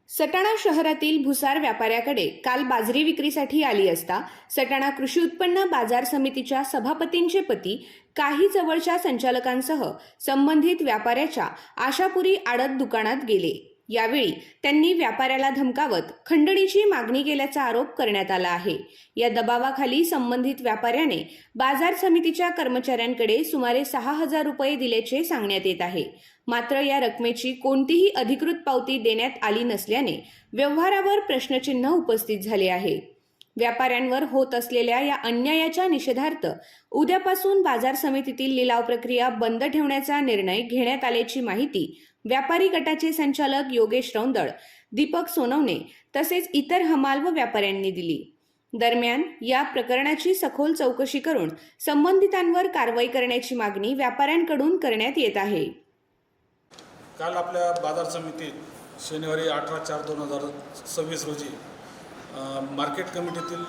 सटाणा शहरातील भुसार व्यापाऱ्याकडे काल बाजरी विक्रीसाठी आली असता सटाणा कृषी उत्पन्न बाजार समितीच्या सभापतींचे पती काही जवळच्या संचालकांसह संबंधित व्यापाऱ्याच्या आशापुरी आडत दुकानात गेले। यावेळी त्यांनी व्यापाऱ्याला धमकावत खंडणीची मागणी केल्याचा आरोप करण्यात आला आहे। या दबावाखाली संबंधित व्यापाऱ्याने बाजार समितीच्या कर्मचाऱ्यांकडे सुमारे 6,000 रुपये दिल्याचे सांगण्यात येत आहे। मात्र या रकमेची कोणतीही अधिकृत पावती देण्यात आली नसल्याने व्यवहारावर प्रश्नचिन्ह उपस्थित झाले आहे। व्यापाऱ्यांवर होत असलेल्या या अन्यायाच्या निषेधार्थ उद्यापासून बाजार समितीतील लिलाव प्रक्रिया बंद ठेवण्याचा निर्णय घेण्यात आल्याची माहिती व्यापारी गटाचे संचालक योगेश रौंदळ, दीपक सोनवणे तसेच इतर हमाल व व्यापाऱ्यांनी दिली। दरम्यान या प्रकरणाची सखोल चौकशी करून संबंधितांवर कारवाई करण्याची मागणी व्यापाऱ्यांकडून करण्यात येत आहे। काल आपल्या बाजार समितीत शनिवारी 18/4/2026 रोजी मार्केट कमिटीतील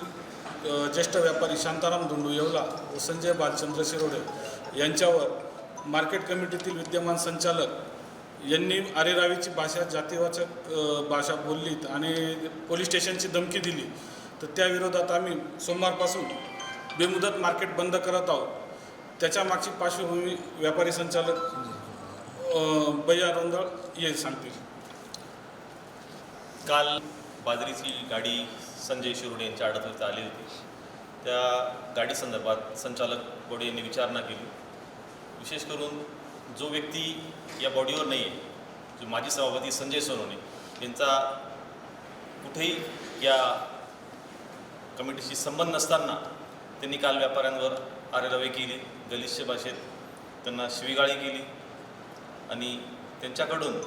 ज्येष्ठ व्यापारी शांताराम धुंडू येवला व संजय बालचंद्र शिरोडे यांच्यावर मार्केट कमिटीतील विद्यमान संचालक यांनी आरेरावीची भाषा, जातीवाचक भाषा बोललीत आणि पोलीस स्टेशनची धमकी दिली। तर त्या विरोधात आम्ही सोमवारपासून बेमुदत मार्केट बंद करत आहोत। त्याच्या मागची पार्श्वभूमी व्यापारी संचालक भैया रौंदळ हे सांगतील। काल बाजरीची गाडी संजय शिरोडे यांच्या आडतीत आली होती। त्या गाडी संदर्भात संचालक बोडे यांनी विचारणा केली। विशेष करून जो व्यक्ती या बॉडीवर नाही आहे, जो माजी सभापती संजय सोनवणे यांचा कुठेही या कमिटीशी संबंध नसताना त्यांनी काल व्यापाऱ्यांवर आरेरावी केली, गलिच्छ भाषेत त्यांना शिवीगाळी केली आणि त्यांच्याकडून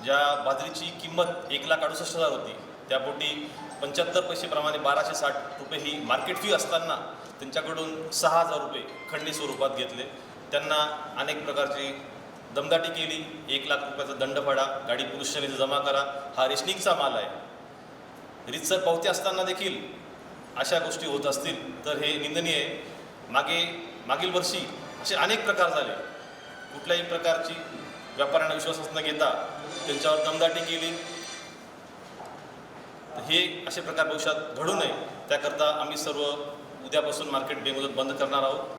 ज्या बाजरीची किंमत 1,68,000 होती त्यापोटी 75 पैसेप्रमाणे 1,260 रुपये ही मार्केट फी असताना त्यांच्याकडून 6,000 रुपये खंडणी स्वरूपात घेतले। त्यांना अनेक प्रकारची दमदाटी केली। 1,00,000 रुपयाचा दंड फाडा, गाडी पोलीस स्टेशनला जमा करा, हा रेशनिंगचा माल आहे। रीतसर पावती असताना देखील अशा गोष्टी होत असतील तर हे निंदनीय आहे। मागील वर्षी असे अनेक प्रकार झाले। कुठल्याही प्रकारची व्यापाऱ्यांना विश्वासात न घेता त्यांच्यावर दमदाटी केली। हे असे प्रकार भविष्यात घडू नये त्याकरता आम्ही सर्व उद्यापासून मार्केट बेमुदत बंद करणार आहोत।